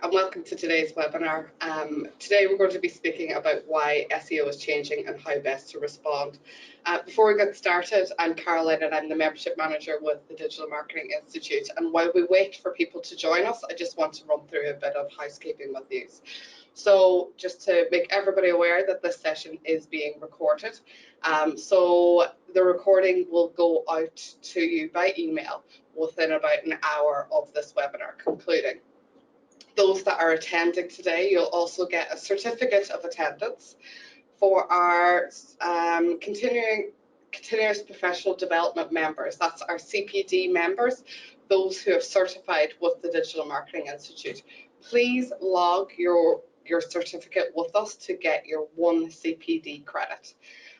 and welcome to today's webinar. Today we're going to be speaking about why SEO is changing and how best to respond. Before we get started, I'm Caroline and I'm the Membership Manager with the Digital Marketing Institute, and while we wait for people to join us, I just want to run through a bit of housekeeping with you. So just to make everybody aware that this session is being recorded. So the recording will go out to you by email within about an hour of this webinar concluding. Those that are attending today, you'll also get a certificate of attendance for our continuous professional development members. That's our CPD members, those who have certified with the Digital Marketing Institute. Please log your certificate with us to get your 1 CPD credit.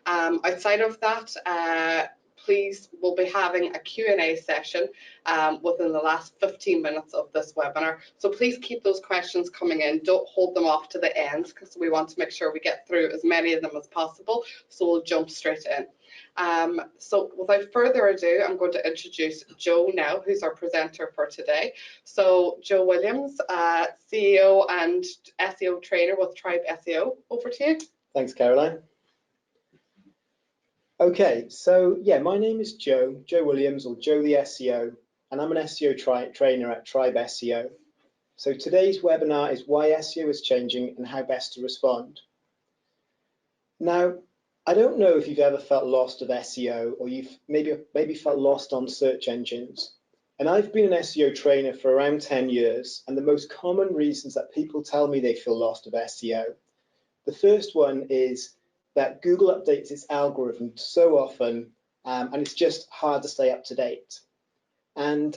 Outside of that, please, we'll be having a Q&A session within the last 15 minutes of this webinar. So please keep those questions coming in. Don't hold them off to the end because we want to make sure we get through as many of them as possible. So we'll jump straight in. So without further ado, I'm going to introduce Joe now, who's our presenter for today. So Joe Williams, CEO and SEO trainer with Tribe SEO. Over to you. Thanks, Caroline. Okay, so yeah, my name is Joe Williams, or Joe the SEO, and I'm an SEO trainer at Tribe SEO. So today's webinar is why SEO is changing and how best to respond. Now, I don't know if you've ever felt lost of SEO, or you've maybe felt lost on search engines. And I've been an SEO trainer for around 10 years, and the most common reasons that people tell me they feel lost of SEO. The first one is that Google updates its algorithm so often, and it's just hard to stay up to date. And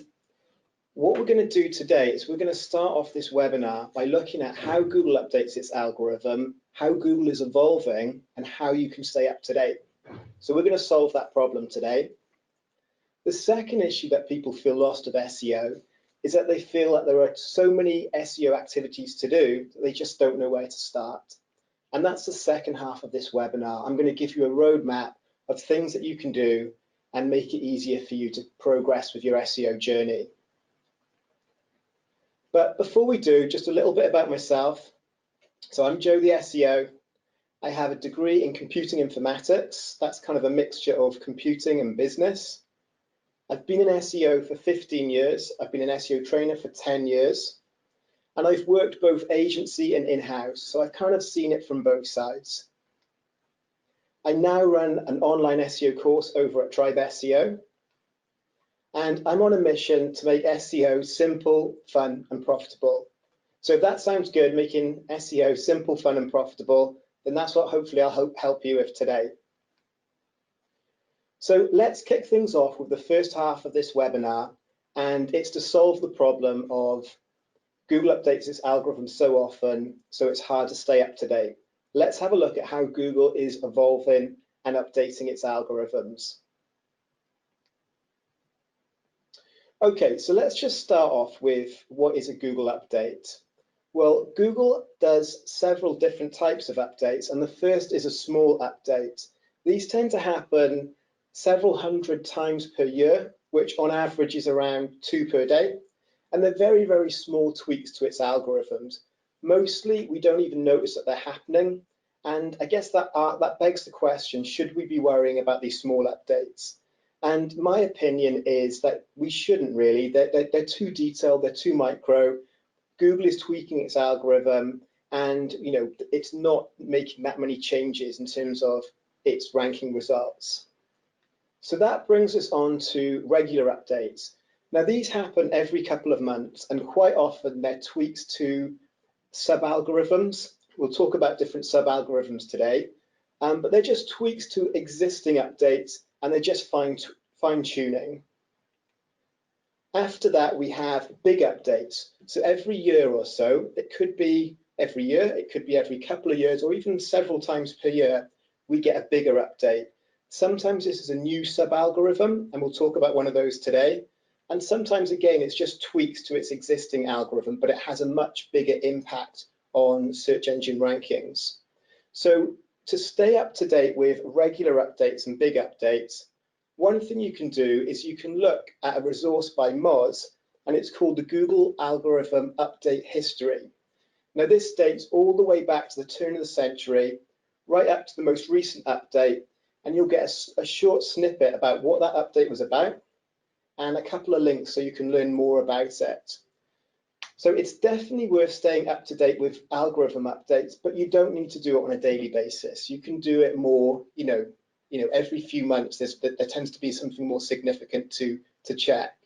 what we're going to do today is we're going to start off this webinar by looking at how Google updates its algorithm, how Google is evolving, and how you can stay up to date. So we're going to solve that problem today. The second issue that people feel lost of SEO is that they feel that there are so many SEO activities to do that they just don't know where to start. And that's the second half of this webinar. I'm going to give you a roadmap of things that you can do and make it easier for you to progress with your SEO journey. But before we do, just a little bit about myself. So I'm Joe the SEO. I have a degree in computing informatics. That's kind of a mixture of computing and business. I've been an SEO for 15 years. I've been an SEO trainer for 10 years. And I've worked both agency and in-house, so I've kind of seen it from both sides. I now run an online SEO course over at Tribe SEO, and I'm on a mission to make SEO simple, fun, and profitable. So if that sounds good, making SEO simple, fun, and profitable, then that's what hopefully I'll help you with today. So let's kick things off with the first half of this webinar, and it's to solve the problem of Google updates its algorithm so often, so it's hard to stay up to date. Let's have a look at how Google is evolving and updating its algorithms. Okay, so let's just start off with what is a Google update. Well, Google does several different types of updates, and the first is a small update. These tend to happen several hundred times per year, which on average is around 2 per day. And they're very, very small tweaks to its algorithms. Mostly, we don't even notice that they're happening. And I guess that begs the question, should we be worrying about these small updates? And my opinion is that we shouldn't really. They're too detailed, they're too micro. Google is tweaking its algorithm, and it's not making that many changes in terms of its ranking results. So that brings us on to regular updates. Now, these happen every couple of months, and quite often they're tweaks to sub-algorithms. We'll talk about different sub-algorithms today, but they're just tweaks to existing updates, and they're just fine-tuning. After that, we have big updates. So every year or so, it could be every year, it could be every couple of years, or even several times per year, we get a bigger update. Sometimes this is a new sub-algorithm, and we'll talk about one of those today. And sometimes, again, it's just tweaks to its existing algorithm, but it has a much bigger impact on search engine rankings. So to stay up to date with regular updates and big updates, one thing you can do is you can look at a resource by Moz, and it's called the Google Algorithm Update History. Now this dates all the way back to the turn of the century, right up to the most recent update, and you'll get a short snippet about what that update was about and a couple of links so you can learn more about it. So it's definitely worth staying up to date with algorithm updates, but you don't need to do it on a daily basis. You can do it more, every few months. There tends to be something more significant to check.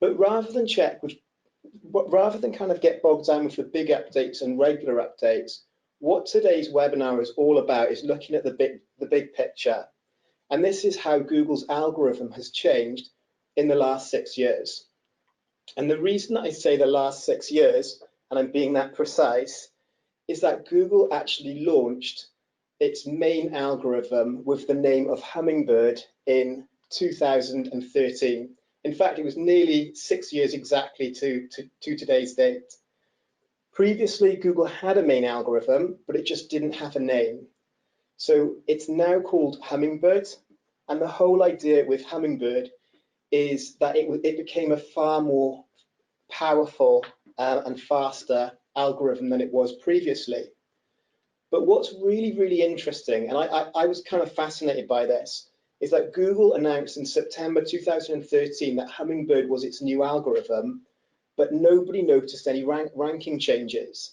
But rather than kind of get bogged down with the big updates and regular updates, what today's webinar is all about is looking at the big picture. And this is how Google's algorithm has changed in the last 6 years. And the reason I say the last 6 years, and I'm being that precise, is that Google actually launched its main algorithm with the name of Hummingbird in 2013. In fact, it was nearly 6 years exactly to today's date. Previously, Google had a main algorithm, but it just didn't have a name. So it's now called Hummingbird, and the whole idea with Hummingbird is that it became a far more powerful and faster algorithm than it was previously. But what's really, really interesting, and I was kind of fascinated by this, is that Google announced in September 2013 that Hummingbird was its new algorithm, but nobody noticed any ranking changes.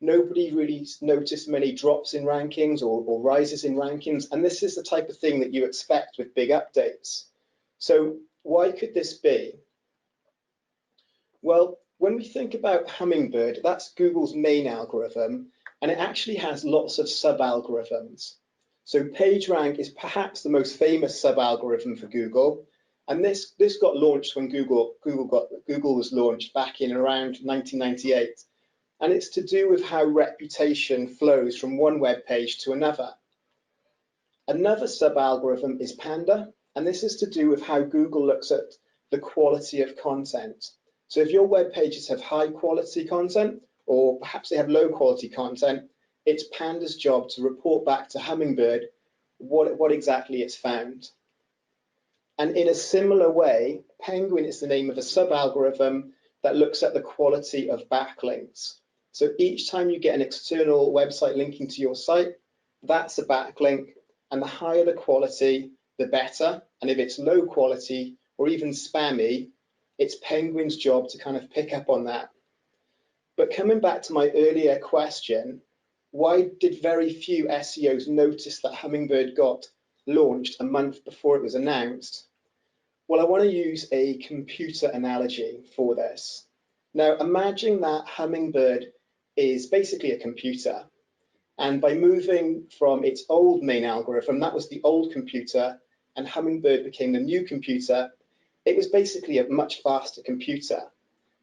Nobody really noticed many drops in rankings or rises in rankings, and this is the type of thing that you expect with big updates. So why could this be? Well, when we think about Hummingbird, that's Google's main algorithm, and it actually has lots of sub-algorithms. So PageRank is perhaps the most famous sub-algorithm for Google, and this got launched when Google was launched back in around 1998, and it's to do with how reputation flows from one web page to another. Another sub-algorithm is Panda, and this is to do with how Google looks at the quality of content. So if your web pages have high quality content, or perhaps they have low quality content, it's Panda's job to report back to Hummingbird what exactly it's found. And in a similar way, Penguin is the name of a sub-algorithm that looks at the quality of backlinks. So each time you get an external website linking to your site, that's a backlink, and the higher the quality, the better. And if it's low quality or even spammy, it's Penguin's job to kind of pick up on that. But coming back to my earlier question, why did very few SEOs notice that Hummingbird got launched a month before it was announced? Well, I want to use a computer analogy for this. Now, imagine that Hummingbird is basically a computer. And by moving from its old main algorithm, that was the old computer, and Hummingbird became the new computer, it was basically a much faster computer.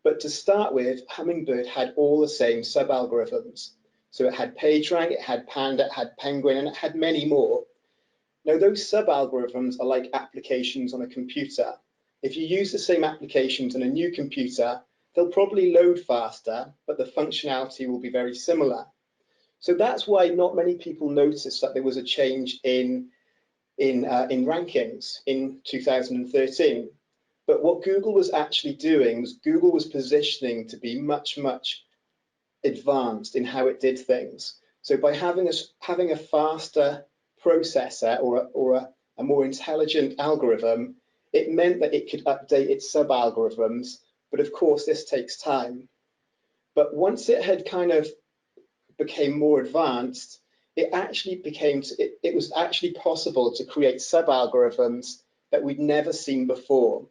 But to start with, Hummingbird had all the same sub-algorithms. So it had PageRank, it had Panda, it had Penguin, and it had many more. Now, those sub-algorithms are like applications on a computer. If you use the same applications on a new computer, they'll probably load faster, but the functionality will be very similar. So that's why not many people noticed that there was a change in rankings in 2013. But what Google was actually doing was Google was positioning to be much, much advanced in how it did things. So by having a faster processor or a more intelligent algorithm, it meant that it could update its sub-algorithms. But of course, this takes time. But once it had kind of became more advanced, it was actually possible to create sub-algorithms that we'd never seen before.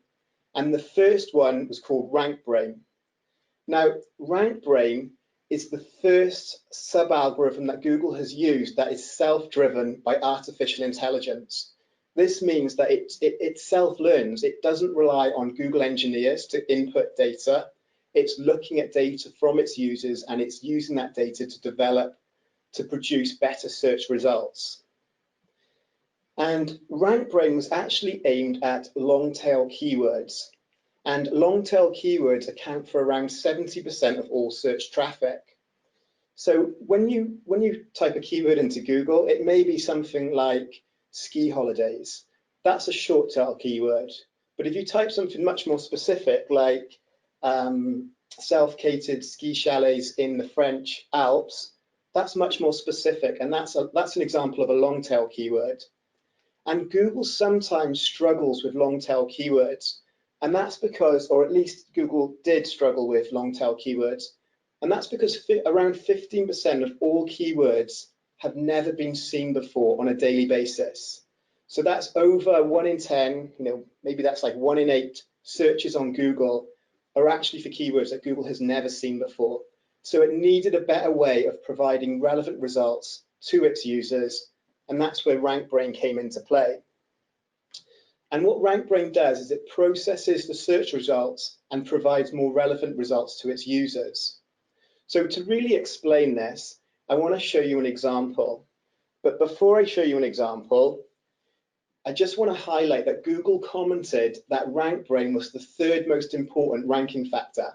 And the first one was called RankBrain. Now, RankBrain is the first sub-algorithm that Google has used that is self-driven by artificial intelligence. This means that it self-learns. It doesn't rely on Google engineers to input data. It's looking at data from its users, and it's using that data to produce better search results. And RankBrain was actually aimed at long-tail keywords. And long-tail keywords account for around 70% of all search traffic. So when you type a keyword into Google, it may be something like ski holidays. That's a short-tail keyword. But if you type something much more specific, like self-catered ski chalets in the French Alps, that's much more specific, and that's an example of a long tail keyword. And Google sometimes struggles with long tail keywords, and that's because, or at least Google did struggle with long tail keywords, and that's because around 15% of all keywords have never been seen before on a daily basis. So that's over 1 in 10, maybe that's like 1 in 8 searches on Google are actually for keywords that Google has never seen before. So it needed a better way of providing relevant results to its users, and that's where RankBrain came into play. And what RankBrain does is it processes the search results and provides more relevant results to its users. So to really explain this, I want to show you an example. But before I show you an example, I just want to highlight that Google commented that RankBrain was the 3rd most important ranking factor,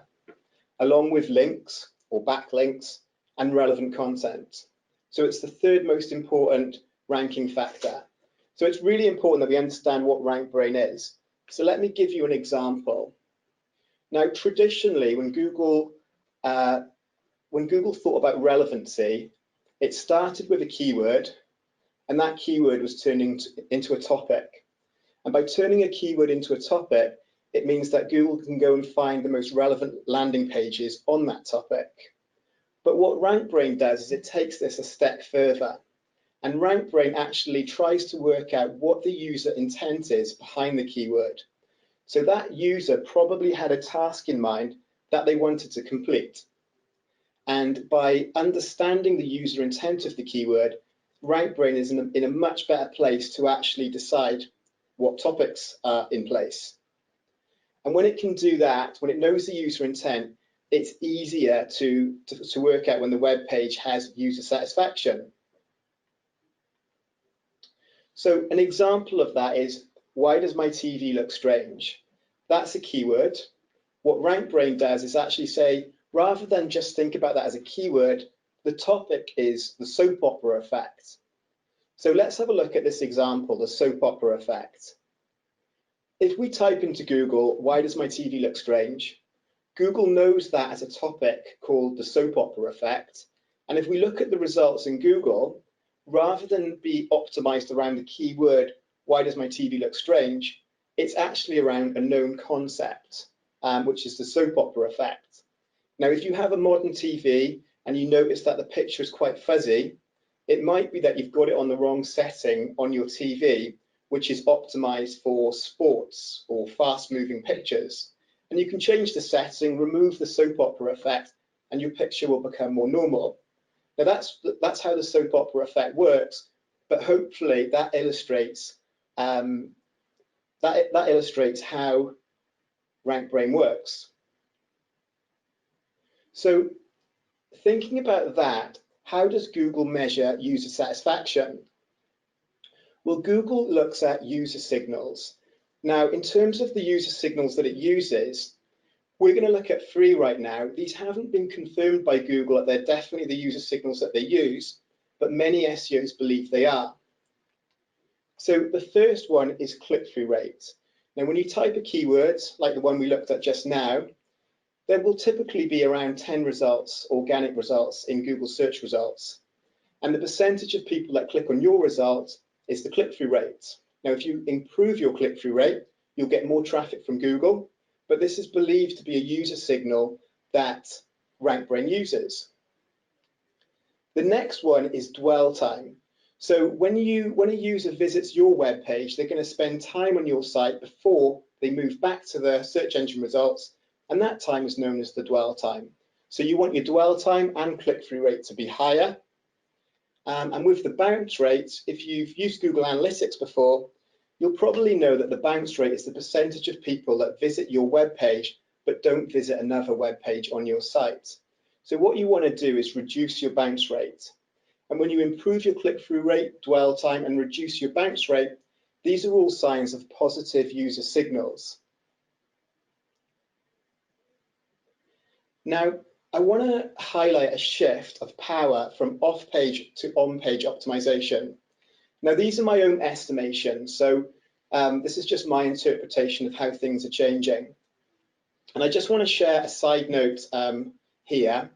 along with links or backlinks and relevant content. So it's the 3rd most important ranking factor. So it's really important that we understand what RankBrain is. So let me give you an example. Now, traditionally, when Google thought about relevancy, it started with a keyword, and that keyword was turning into a topic. And by turning a keyword into a topic, it means that Google can go and find the most relevant landing pages on that topic. But what RankBrain does is it takes this a step further. And RankBrain actually tries to work out what the user intent is behind the keyword. So that user probably had a task in mind that they wanted to complete. And by understanding the user intent of the keyword, RankBrain is in a much better place to actually decide what topics are in place. And when it can do that, when it knows the user intent, it's easier to work out when the web page has user satisfaction. So an example of that is, why does my TV look strange? That's a keyword. What RankBrain does is actually say, rather than just think about that as a keyword, the topic is the soap opera effect. So let's have a look at this example, the soap opera effect. If we type into Google, why does my TV look strange? Google knows that as a topic called the soap opera effect. And if we look at the results in Google, rather than be optimized around the keyword, why does my TV look strange? It's actually around a known concept, which is the soap opera effect. Now, if you have a modern TV and you notice that the picture is quite fuzzy, it might be that you've got it on the wrong setting on your TV, which is optimized for sports or fast-moving pictures. And you can change the setting, remove the soap opera effect, and your picture will become more normal. Now that's how the soap opera effect works, but hopefully that illustrates how RankBrain works. So thinking about that, how does Google measure user satisfaction? Well, Google looks at user signals. Now, in terms of the user signals that it uses, we're going to look at 3 right now. These haven't been confirmed by Google that they're definitely the user signals that they use, but many SEOs believe they are. So the first one is click-through rate. Now, when you type a keyword, like the one we looked at just now, there will typically be around 10 results, organic results, in Google search results. And the percentage of people that click on your result is the click-through rate. Now, if you improve your click-through rate, you'll get more traffic from Google, but this is believed to be a user signal that RankBrain uses. The next one is dwell time. So when a user visits your web page, they're going to spend time on your site before they move back to the search engine results, and that time is known as the dwell time. So you want your dwell time and click-through rate to be higher. And with the bounce rate, if you've used Google Analytics before, you'll probably know that the bounce rate is the percentage of people that visit your web page but don't visit another web page on your site. So what you want to do is reduce your bounce rate. And when you improve your click-through rate, dwell time, and reduce your bounce rate, these are all signs of positive user signals. Now, I want to highlight a shift of power from off-page to on-page optimization. Now, these are my own estimations, so this is just my interpretation of how things are changing. And I just want to share a side note here.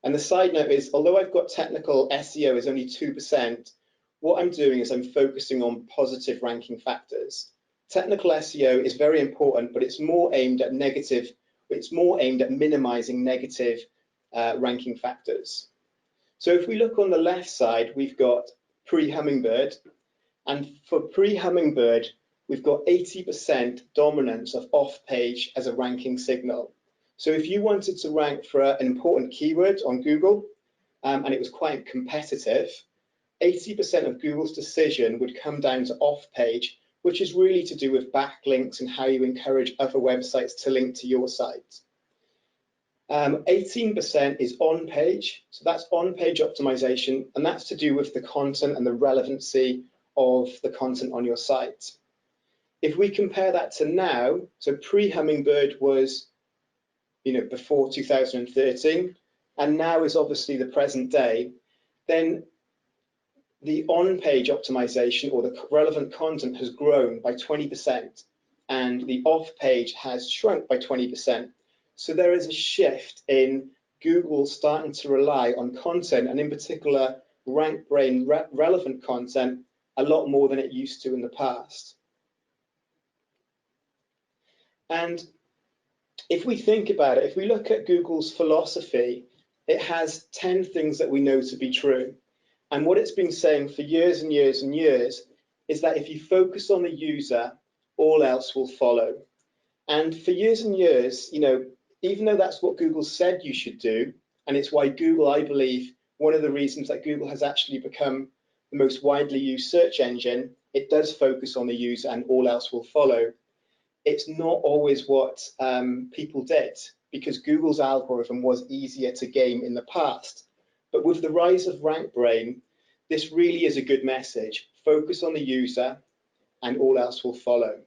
And the side note is, although I've got technical SEO is only 2%, what I'm doing is I'm focusing on positive ranking factors. Technical SEO is very important, but it's more aimed at minimizing negative ranking factors. So if we look on the left side, we've got pre-Hummingbird, and for pre-Hummingbird, we've got 80% dominance of off-page as a ranking signal. So if you wanted to rank for an important keyword on Google, and it was quite competitive, 80% of Google's decision would come down to off-page, which is really to do with backlinks and how you encourage other websites to link to your site. 18% is on-page, so that's on-page optimization, and that's to do with the content and the relevancy of the content on your site. If we compare that to now, so pre-Hummingbird was, before 2013, and now is obviously the present day, then the on-page optimization or the relevant content has grown by 20%, and the off-page has shrunk by 20%. So there is a shift in Google starting to rely on content, and in particular, rank brain relevant content, a lot more than it used to in the past. And if we think about it, if we look at Google's philosophy, it has 10 things that we know to be true. And what it's been saying for years and years and years is that if you focus on the user, all else will follow. And for years and years, even though that's what Google said you should do, and it's why Google, I believe, one of the reasons that Google has actually become the most widely used search engine, it does focus on the user and all else will follow. It's not always what people did, because Google's algorithm was easier to game in the past. But with the rise of rank brain, this really is a good message. Focus on the user and all else will follow.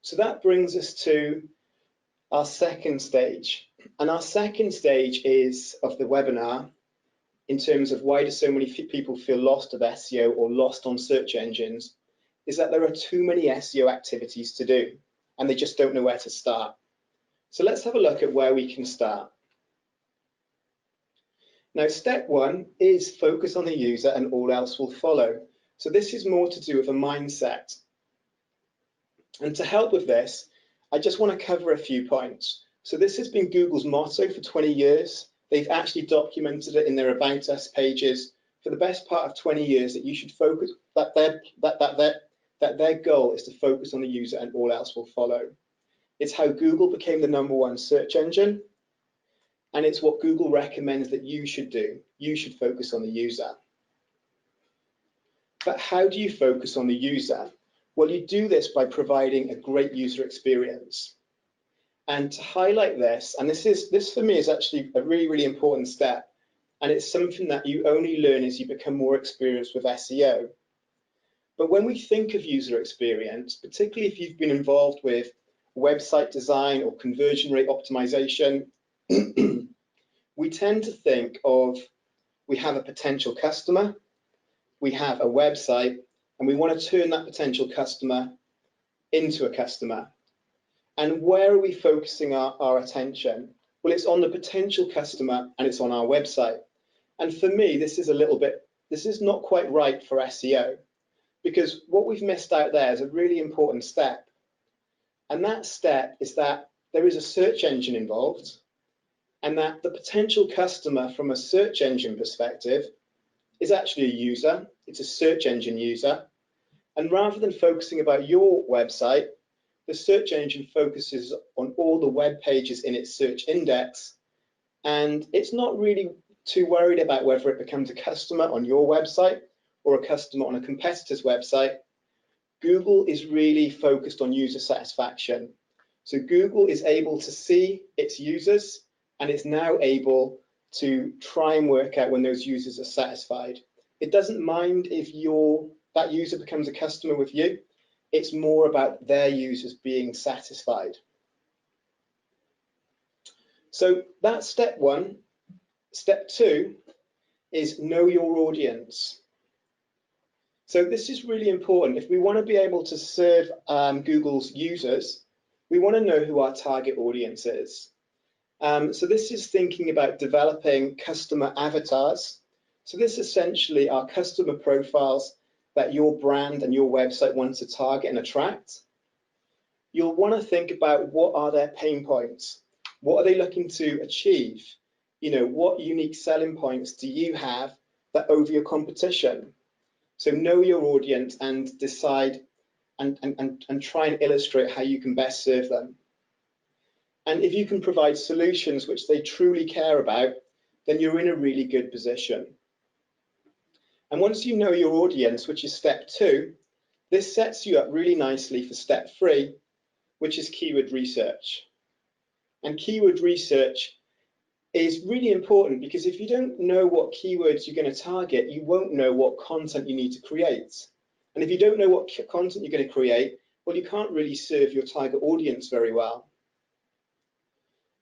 So that brings us to our second stage. And our second stage of the webinar, in terms of why do so many people feel lost of SEO or lost on search engines, is that there are too many SEO activities to do, and they just don't know where to start. So let's have a look at where we can start. Now, step one is focus on the user and all else will follow. So this is more to do with a mindset. And to help with this, I just want to cover a few points. So this has been Google's motto for 20 years. They've actually documented it in their About Us pages for the best part of 20 years, that you should focus, that their goal is to focus on the user and all else will follow. It's how Google became the #1 search engine, and it's what Google recommends that you should do. You should focus on the user. But how do you focus on the user? Well, you do this by providing a great user experience. And to highlight this, and this for me is actually a really, really important step, and it's something that you only learn as you become more experienced with SEO. But when we think of user experience, particularly if you've been involved with website design or conversion rate optimization, we tend to think of, we have a potential customer, we have a website, and we want to turn that potential customer into a customer. And where are we focusing our attention? Well, it's on the potential customer and it's on our website. And for me, this is not quite right for SEO, because what we've missed out there is a really important step. And that step is that there is a search engine involved, and that the potential customer from a search engine perspective is actually a user. It's a search engine user. And rather than focusing about your website, the search engine focuses on all the web pages in its search index, and it's not really too worried about whether it becomes a customer on your website or a customer on a competitor's website. Google is really focused on user satisfaction. So Google is able to see its users, and it's now able to try and work out when those users are satisfied. It doesn't mind if that user becomes a customer with you. It's more about their users being satisfied. So that's step one. Step two is know your audience. So this is really important. If we want to be able to serve Google's users, we want to know who our target audience is. So this is thinking about developing customer avatars. So this essentially are customer profiles that your brand and your website wants to target and attract. You'll want to think about what are their pain points? What are they looking to achieve? You know, what unique selling points do you have that over your competition? So know your audience and decide and try and illustrate how you can best serve them. And if you can provide solutions which they truly care about, then you're in a really good position. And once you know your audience, which is step 2, this sets you up really nicely for step 3, which is keyword research. And keyword research is really important because if you don't know what keywords you're going to target, you won't know what content you need to create. And if you don't know what content you're going to create, well, you can't really serve your target audience very well.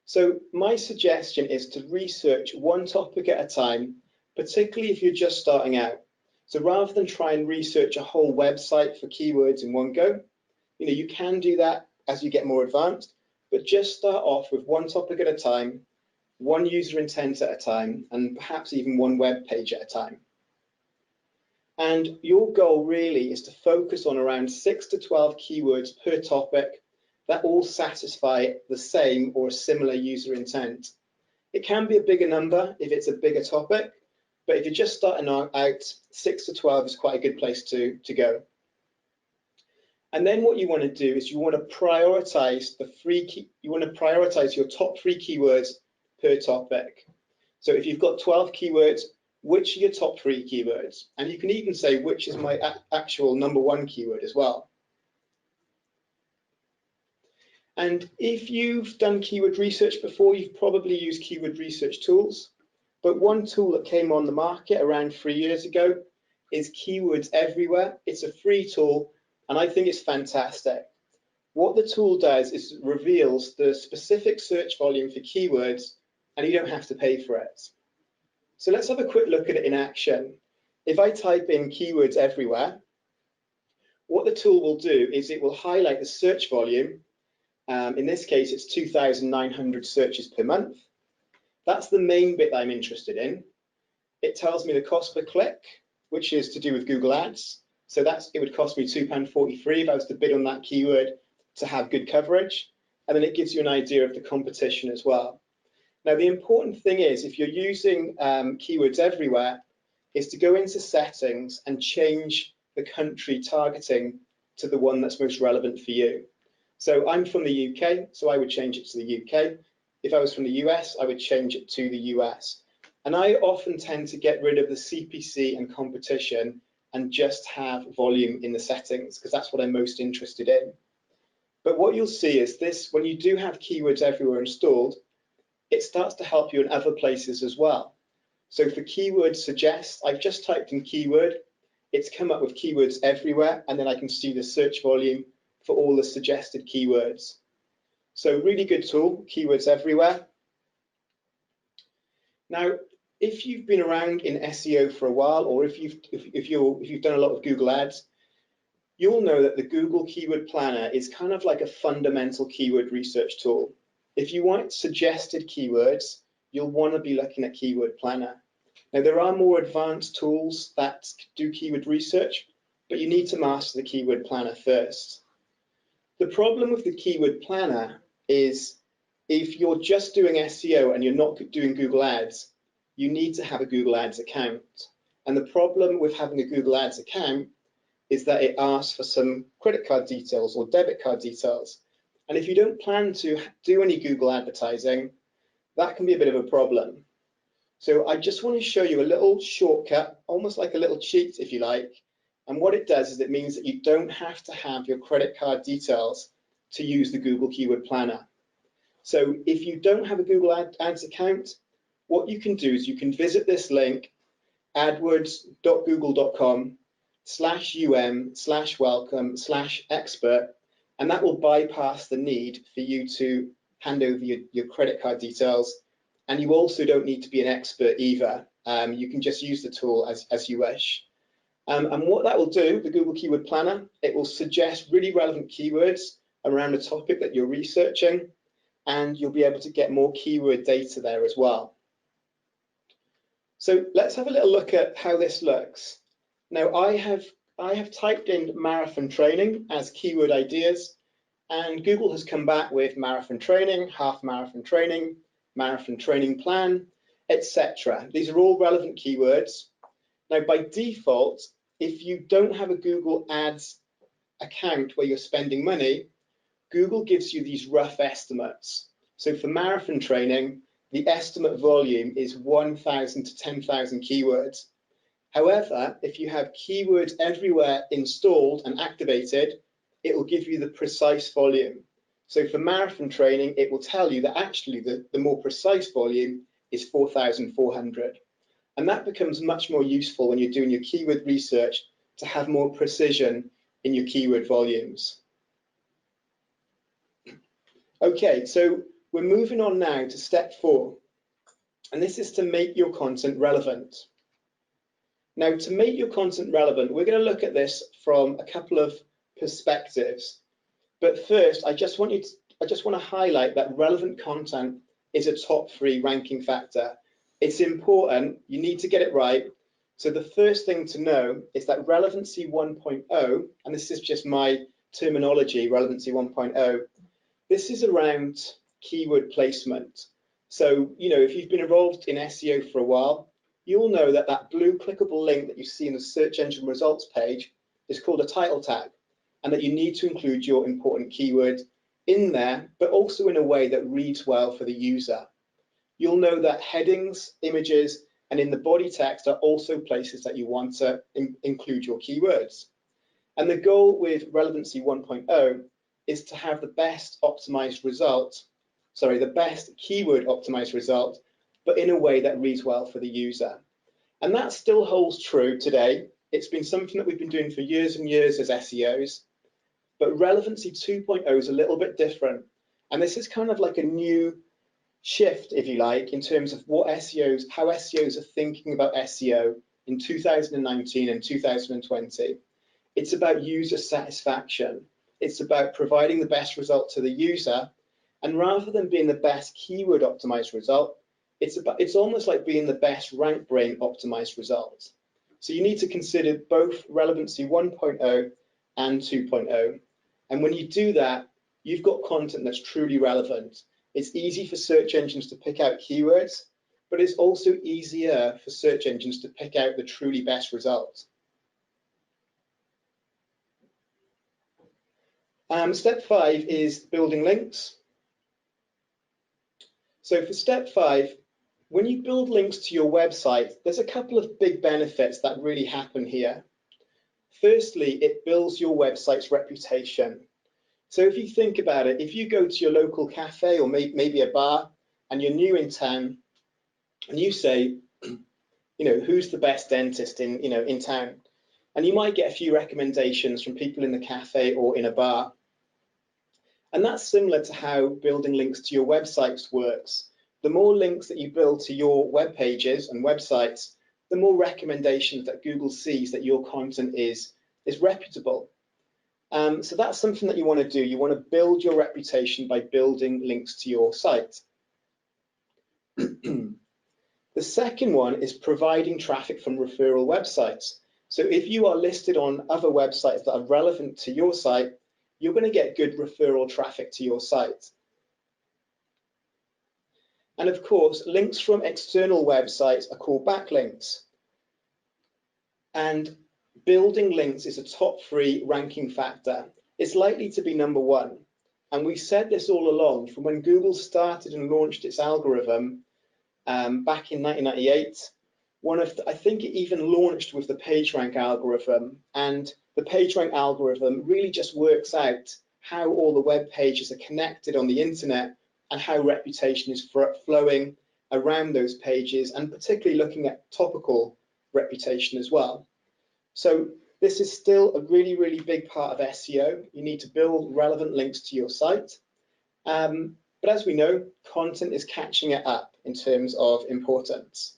So my suggestion is to research one topic at a time, particularly if you're just starting out. So rather than try and research a whole website for keywords in one go, you can do that as you get more advanced, but just start off with one topic at a time, one user intent at a time, and perhaps even one web page at a time. And your goal really is to focus on around 6 to 12 keywords per topic that all satisfy the same or a similar user intent. It can be a bigger number if it's a bigger topic, but if you're just starting out, 6 to 12 is quite a good place to go. And then what you want to do is you want to prioritize your top 3 keywords per topic. So if you've got 12 keywords, which are your top 3 keywords? And you can even say which is my actual number 1 keyword as well. And if you've done keyword research before, you've probably used keyword research tools. But one tool that came on the market around 3 years ago is Keywords Everywhere. It's a free tool, and I think it's fantastic. What the tool does is reveals the specific search volume for keywords, and you don't have to pay for it. So let's have a quick look at it in action. If I type in Keywords Everywhere, what the tool will do is it will highlight the search volume. In this case, it's 2,900 searches per month. That's the main bit that I'm interested in. It tells me the cost per click, which is to do with Google Ads. So it would cost me £2.43 if I was to bid on that keyword to have good coverage. And then it gives you an idea of the competition as well. Now, the important thing is, if you're using Keywords Everywhere, is to go into settings and change the country targeting to the one that's most relevant for you. So I'm from the UK, so I would change it to the UK. If I was from the US, I would change it to the US. And I often tend to get rid of the CPC and competition and just have volume in the settings, because that's what I'm most interested in. But what you'll see is this: when you do have Keywords Everywhere installed, it starts to help you in other places as well. So for keyword suggest, I've just typed in keyword, it's come up with Keywords Everywhere, and then I can see the search volume for all the suggested keywords. So really good tool, Keywords Everywhere. Now, if you've been around in SEO for a while, or if you've done a lot of Google Ads, you'll know that the Google Keyword Planner is kind of like a fundamental keyword research tool. If you want suggested keywords, you'll want to be looking at Keyword Planner. Now, there are more advanced tools that do keyword research, but you need to master the Keyword Planner first. The problem with the Keyword Planner is if you're just doing SEO and you're not doing Google Ads, you need to have a Google Ads account. And the problem with having a Google Ads account is that it asks for some credit card details or debit card details. And if you don't plan to do any Google advertising, that can be a bit of a problem. So I just want to show you a little shortcut, almost like a little cheat, if you like. And what it does is it means that you don't have to have your credit card details to use the Google Keyword Planner. So if you don't have a Google Ads account, what you can do is you can visit this link, adwords.google.com/um/welcome/expert, and that will bypass the need for you to hand over your credit card details. And you also don't need to be an expert either. You can just use the tool as you wish. And what that will do, the Google Keyword Planner, it will suggest really relevant keywords around the topic that you're researching, and you'll be able to get more keyword data there as well. So let's have a little look at how this looks. Now I have typed in marathon training as keyword ideas, and Google has come back with marathon training, half marathon training plan, etc. These are all relevant keywords. Now by default, if you don't have a Google Ads account where you're spending money, Google gives you these rough estimates. So for marathon training, the estimate volume is 1,000 to 10,000 keywords. However, if you have keywords everywhere installed and activated, it will give you the precise volume. So for marathon training, it will tell you that actually the more precise volume is 4,400. And that becomes much more useful when you're doing your keyword research to have more precision in your keyword volumes. Okay, so we're moving on now to step 4, and this is to make your content relevant. Now, to make your content relevant, we're going to look at this from a couple of perspectives. But first, I just want to highlight that relevant content is a top 3 ranking factor. It's important, you need to get it right. So the first thing to know is that Relevancy 1.0, and this is just my terminology, Relevancy 1.0, this is around keyword placement. So, if you've been involved in SEO for a while, you'll know that that blue clickable link that you see in the search engine results page is called a title tag, and that you need to include your important keyword in there, but also in a way that reads well for the user. You'll know that headings, images, and in the body text are also places that you want to include your keywords. And the goal with Relevancy 1.0 is to have the best optimized result, the best keyword optimized result, but in a way that reads well for the user. And that still holds true today. It's been something that we've been doing for years and years as SEOs, but Relevancy 2.0 is a little bit different. And this is kind of like a new shift, if you like, in terms of how SEOs are thinking about SEO in 2019 and 2020. It's about user satisfaction. It's about providing the best result to the user. And rather than being the best keyword optimized result, it's almost like being the best rank brain optimized result. So you need to consider both Relevancy 1.0 and 2.0. And when you do that, you've got content that's truly relevant. It's easy for search engines to pick out keywords, but it's also easier for search engines to pick out the truly best result. Step 5 is building links. So for step 5, when you build links to your website, there's a couple of big benefits that really happen here. Firstly, it builds your website's reputation. So if you think about it, if you go to your local cafe or maybe a bar and you're new in town and you say, who's the best dentist in town? And you might get a few recommendations from people in the cafe or in a bar. And that's similar to how building links to your websites works. The more links that you build to your web pages and websites, the more recommendations that Google sees that your content is reputable. So that's something that you want to do. You want to build your reputation by building links to your site. The second one is providing traffic from referral websites. So if you are listed on other websites that are relevant to your site, you're going to get good referral traffic to your site. And of course, links from external websites are called backlinks. And building links is a top 3 ranking factor. It's likely to be number 1. And we said this all along from when Google started and launched its algorithm back in 1998. I think it even launched with the PageRank algorithm. And the PageRank algorithm really just works out how all the web pages are connected on the internet and how reputation is flowing around those pages, and particularly looking at topical reputation as well. So this is still a really, really big part of SEO. You need to build relevant links to your site. But as we know, content is catching it up in terms of importance.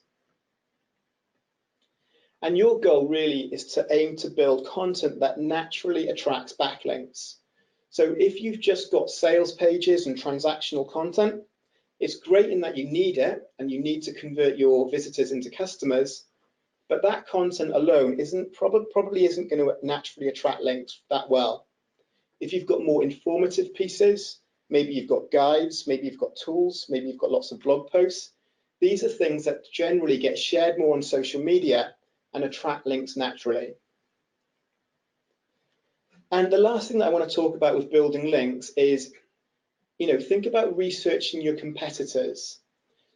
And your goal really is to aim to build content that naturally attracts backlinks. So if you've just got sales pages and transactional content, it's great in that you need it and you need to convert your visitors into customers, but that content alone probably isn't going to naturally attract links that well. If you've got more informative pieces, maybe you've got guides, maybe you've got tools, maybe you've got lots of blog posts, these are things that generally get shared more on social media and attract links naturally. And the last thing that I want to talk about with building links is, think about researching your competitors.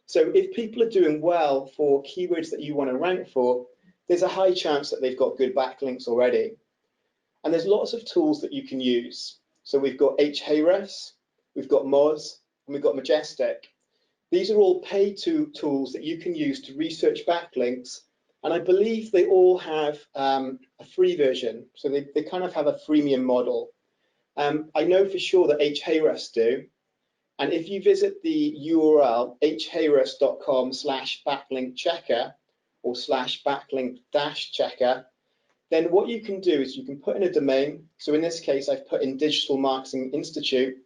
So if people are doing well for keywords that you want to rank for, there's a high chance that they've got good backlinks already. And there's lots of tools that you can use. So we've got Ahrefs, we've got Moz, and we've got Majestic. These are all paid tools that you can use to research backlinks. And I believe they all have a free version. So they kind of have a freemium model. I know for sure that Ahrefs do. And if you visit the URL ahrefs.com/backlink-checker or /backlink-checker, then what you can do is you can put in a domain. So in this case, I've put in Digital Marketing Institute.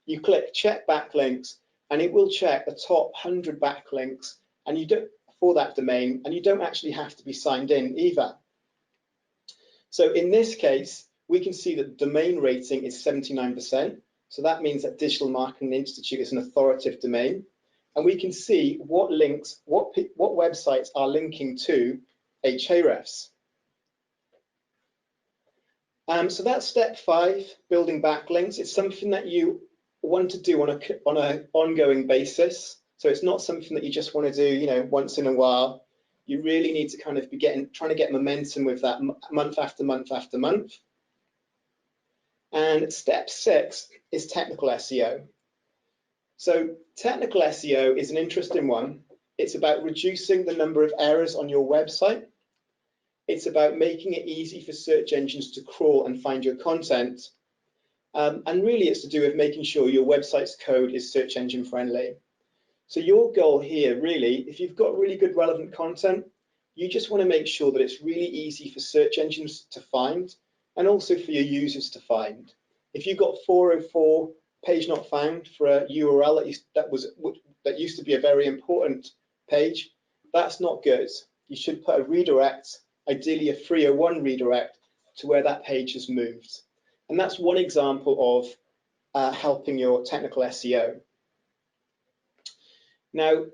You click check backlinks, and it will check the top 100 backlinks for that domain, and you don't actually have to be signed in either. So in this case, we can see that the domain rating is 79%. So that means that Digital Marketing Institute is an authoritative domain. And we can see what links, what websites are linking to Ahrefs. So that's step 5, building backlinks. It's something that you want to do on an ongoing basis. So it's not something that you just want to do, once in a while. You really need to kind of be trying to get momentum with that month after month after month. And step 6 is technical SEO. So technical SEO is an interesting one. It's about reducing the number of errors on your website. It's about making it easy for search engines to crawl and find your content. And really it's to do with making sure your website's code is search engine friendly. So your goal here really, if you've got really good relevant content, you just want to make sure that it's really easy for search engines to find and also for your users to find. If you've got 404 page not found for a URL that used to be a very important page, that's not good. You should put a redirect, ideally a 301 redirect, to where that page has moved. And that's one example of helping your technical SEO. Now,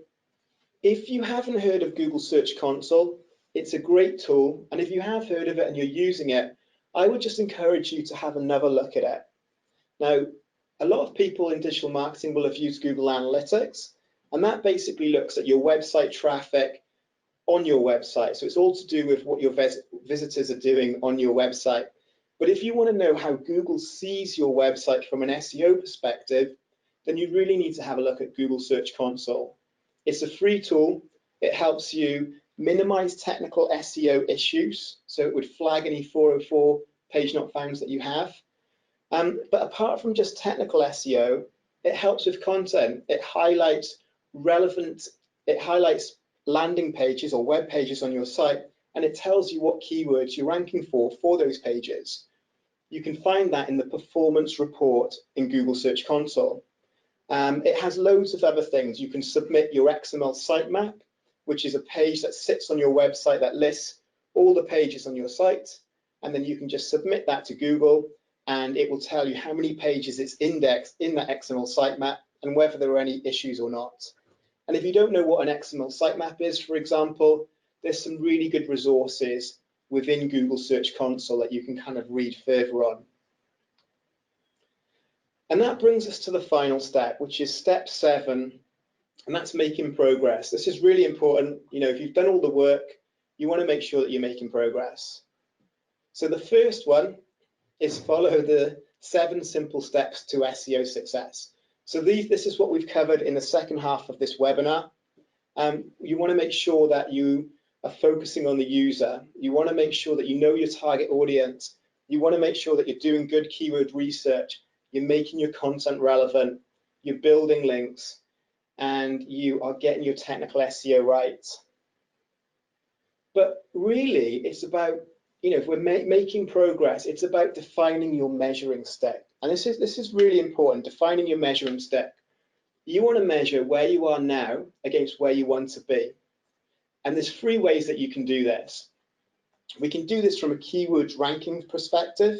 if you haven't heard of Google Search Console, it's a great tool. And if you have heard of it and you're using it, I would just encourage you to have another look at it. Now, a lot of people in digital marketing will have used Google Analytics, and that basically looks at your website traffic on your website. So it's all to do with what your visitors are doing on your website. But if you want to know how Google sees your website from an SEO perspective, then you really need to have a look at Google Search Console. It's a free tool. It helps you minimize technical SEO issues. So it would flag any 404 page not founds that you have. But apart from just technical SEO, it helps with content. It highlights landing pages or web pages on your site, and it tells you what keywords you're ranking for those pages. You can find that in the performance report in Google Search Console. It has loads of other things. You can submit your XML sitemap, which is a page that sits on your website that lists all the pages on your site, and then you can just submit that to Google, and it will tell you how many pages it's indexed in that XML sitemap and whether there are any issues or not. And if you don't know what an XML sitemap is, for example, there's some really good resources within Google Search Console that you can kind of read further on. And that brings us to the final step, which is step 7, and that's making progress. This is really important. If you've done all the work, you want to make sure that you're making progress. So the first one is follow the 7 simple steps to SEO success. So this is what we've covered in the second half of this webinar. You want to make sure that you are focusing on the user. You want to make sure that you know your target audience. You want to make sure that you're doing good keyword research. You're making your content relevant. You're building links, and you are getting your technical SEO right. But really, it's about if we're making progress, it's about defining your measuring stick. And this is really important, defining your measuring stick. You want to measure where you are now against where you want to be. And there's 3 ways that you can do this. We can do this from a keyword ranking perspective.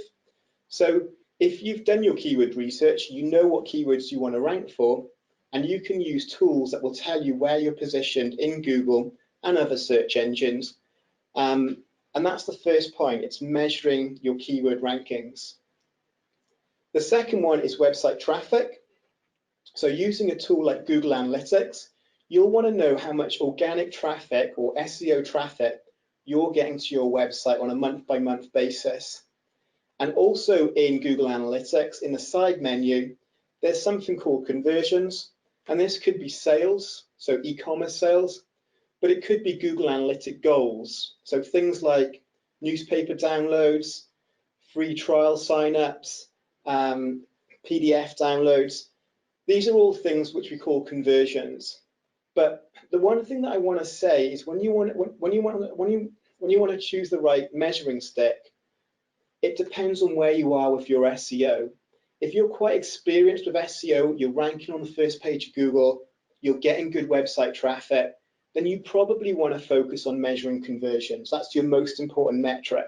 So if you've done your keyword research, you know what keywords you want to rank for, and you can use tools that will tell you where you're positioned in Google and other search engines. And that's the first point, it's measuring your keyword rankings. The second one is website traffic. So using a tool like Google Analytics, you'll want to know how much organic traffic or SEO traffic you're getting to your website on a month-by-month basis. And also in Google Analytics, in the side menu, there's something called conversions, and this could be sales, so e-commerce sales, but it could be Google Analytic goals, so things like newspaper downloads, free trial signups, PDF downloads. These are all things which we call conversions. But the one thing that I want to say is when you want to choose the right measuring stick, it depends on where you are with your SEO. If you're quite experienced with SEO, you're ranking on the first page of Google, you're getting good website traffic, then you probably want to focus on measuring conversions. That's your most important metric.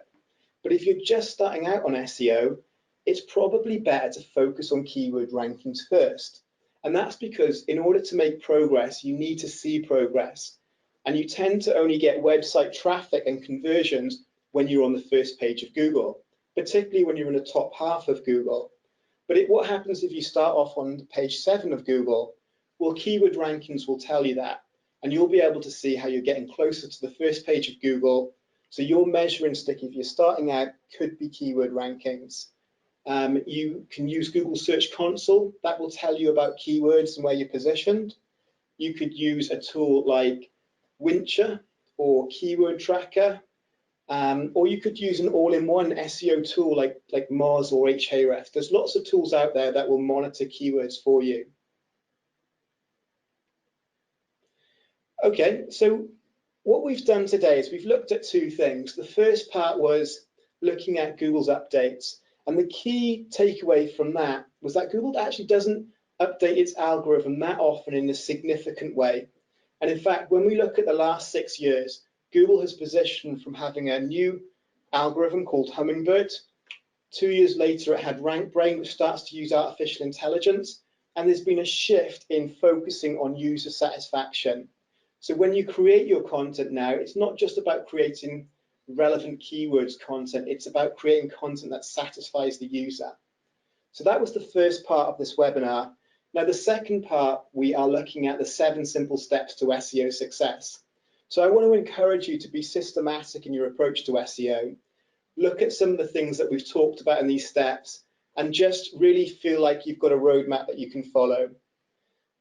But if you're just starting out on SEO, it's probably better to focus on keyword rankings first. And that's because in order to make progress, you need to see progress. And you tend to only get website traffic and conversions when you're on the first page of Google, particularly when you're in the top half of Google. But what happens if you start off on page 7 of Google? Well, keyword rankings will tell you that, and you'll be able to see how you're getting closer to the first page of Google. So your measuring stick, if you're starting out, could be keyword rankings. You can use Google Search Console. That will tell you about keywords and where you're positioned. You could use a tool like Wincher or Keyword Tracker, or you could use an all-in-one SEO tool like Moz or Ahrefs. There's lots of tools out there that will monitor keywords for you. Okay, so what we've done today is we've looked at 2 things. The first part was looking at Google's updates. And the key takeaway from that was that Google actually doesn't update its algorithm that often in a significant way. And in fact, when we look at the last 6 years, Google has positioned from having a new algorithm called Hummingbird. 2 years later, it had RankBrain, which starts to use artificial intelligence. And there's been a shift in focusing on user satisfaction. So when you create your content now, it's not just about creating relevant keywords content, it's about creating content that satisfies the user. So that was the first part of this webinar. Now the second part, we are looking at the 7 simple steps to SEO success. So I want to encourage you to be systematic in your approach to SEO. Look at some of the things that we've talked about in these steps and just really feel like you've got a roadmap that you can follow.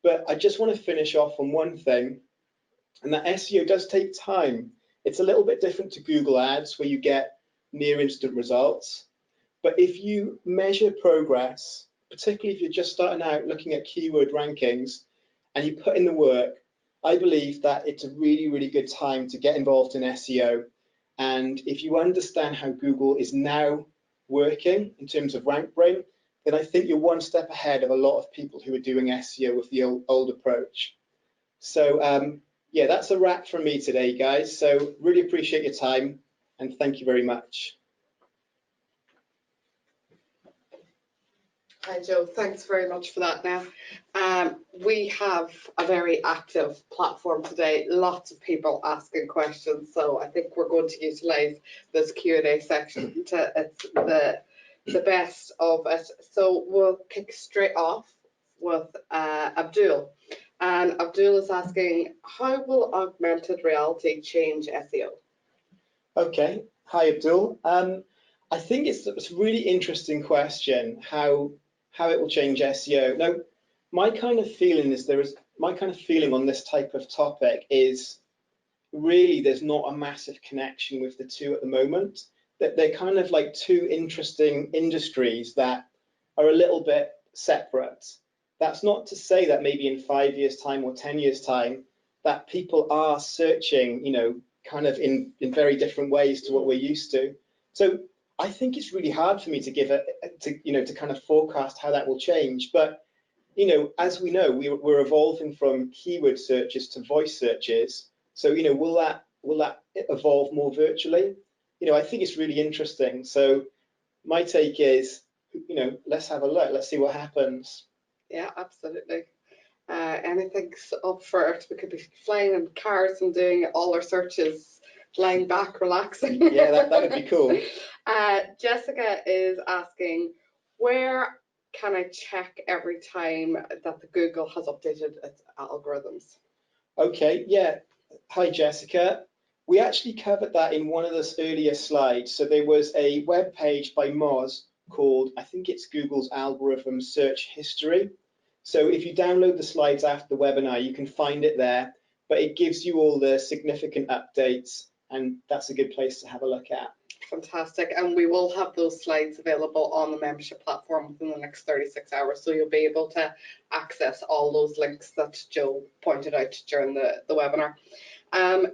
But I just want to finish off on one thing, and that SEO does take time. It's a little bit different to Google Ads where you get near instant results. But if you measure progress, particularly if you're just starting out looking at keyword rankings and you put in the work, I believe that it's a really, really good time to get involved in SEO. And if you understand how Google is now working in terms of RankBrain, then I think you're one step ahead of a lot of people who are doing SEO with the old approach. So yeah, that's a wrap from me today, guys. So really appreciate your time and thank you very much. Hi, Joe. Thanks very much for that. Now, we have a very active platform today. Lots of people asking questions, so I think we're going to utilise this Q&A section to the best of it. So we'll kick straight off with Abdul. And Abdul is asking, how will augmented reality change SEO? Okay. Hi, Abdul. I think it's a really interesting question, how it will change SEO. Now, my kind of feeling on this type of topic is really there's not a massive connection with the two at the moment. That they're kind of like 2 interesting industries that are a little bit separate. That's not to say that maybe in 5 years' time or 10 years' time that people are searching, kind of in very different ways to what we're used to. So I think it's really hard for me to give to kind of forecast how that will change. But as we know, we're evolving from keyword searches to voice searches. So will that evolve more virtually? I think it's really interesting. So my take is, let's have a look. Let's see what happens. Yeah, absolutely. Anything's up for it. We could be flying in cars and doing all our searches, lying back, relaxing. Yeah, that would be cool. Jessica is asking, where can I check every time that the Google has updated its algorithms? Okay, yeah. Hi, Jessica. We actually covered that in one of those earlier slides. So there was a web page by Moz called, I think it's Google's algorithm search history. So if you download the slides after the webinar, you can find it there, but it gives you all the significant updates, and that's a good place to have a look at. Fantastic. And we will have those slides available on the membership platform within the next 36 hours. So you'll be able to access all those links that Joe pointed out during the webinar.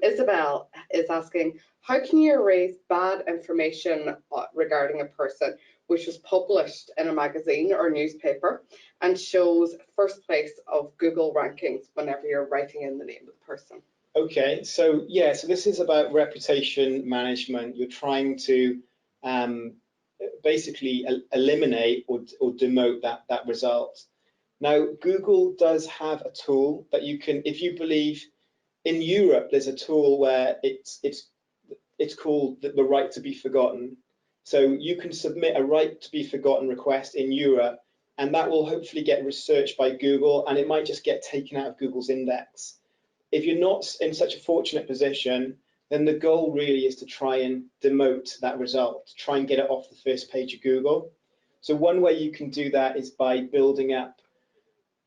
Isabel is asking, how can you erase bad information regarding a person which was published in a magazine or newspaper and shows first place of Google rankings whenever you're writing in the name of the person? Okay, so yeah, so this is about reputation management. You're trying to basically eliminate or demote that result. Now, Google does have a tool that you can, if you believe, in Europe, there's a tool where it's called the right to be forgotten. So you can submit a right to be forgotten request in Europe, and that will hopefully get researched by Google, and it might just get taken out of Google's index. If you're not in such a fortunate position, then the goal really is to try and demote that result, to try and get it off the first page of Google. So one way you can do that is by building up,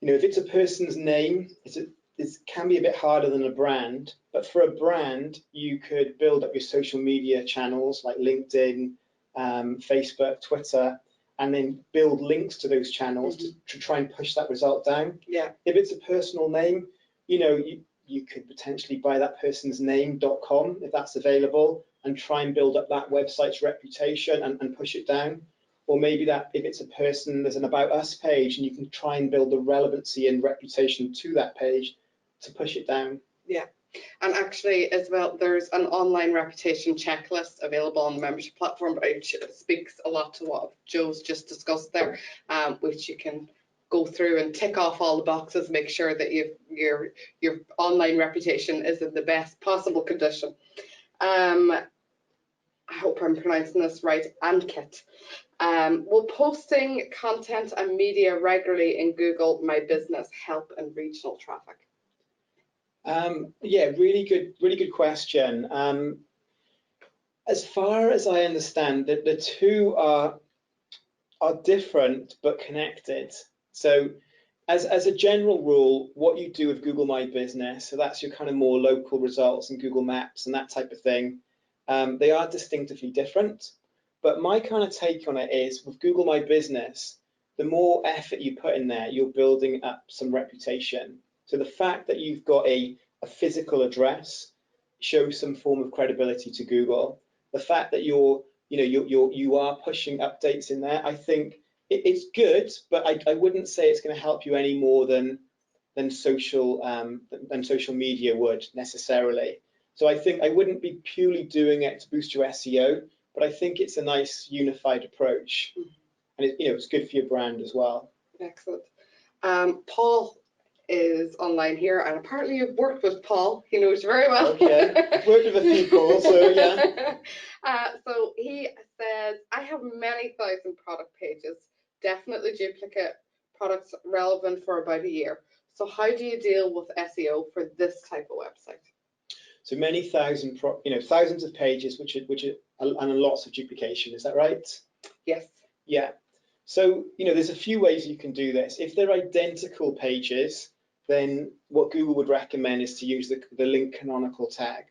if it's a person's name, it can be a bit harder than a brand, but for a brand, you could build up your social media channels like LinkedIn, Facebook, Twitter, and then build links to those channels to try and push that result down. Yeah. If it's a personal name, you could potentially buy that person's name.com if that's available and try and build up that website's reputation and push it down. Or maybe that if it's a person, there's an About Us page and you can try and build the relevancy and reputation to that page to push it down. Yeah. And actually, as well, there's an online reputation checklist available on the membership platform, but it speaks a lot to what Joe's just discussed there, which you can go through and tick off all the boxes, make sure that your online reputation is in the best possible condition. I hope I'm pronouncing this right, Ankit. Will posting content and media regularly in Google My Business help in regional traffic? Yeah, really good question. As far as I understand, that the two are different but connected. So as a general rule, what you do with Google My Business, so that's your kind of more local results in Google Maps and that type of thing, they are distinctively different. But my kind of take on it is with Google My Business, the more effort you put in there, you're building up some reputation. So the fact that you've got a physical address shows some form of credibility to Google. The fact that you are pushing updates in there, I think it's good, but I wouldn't say it's going to help you any more than social media would necessarily. So I think I wouldn't be purely doing it to boost your SEO, but I think it's a nice unified approach, and it's good for your brand as well. Excellent. Paul is online here, and apparently you've worked with Paul. He knows you very well. Okay, I've worked with a few Pauls, so yeah. So he says, I have many thousand product pages, definitely duplicate products relevant for about a year. So how do you deal with SEO for this type of website? So many thousand, thousands of pages, which are and lots of duplication. Is that right? Yes. Yeah. So there's a few ways you can do this. If they're identical pages, then what Google would recommend is to use the link canonical tag.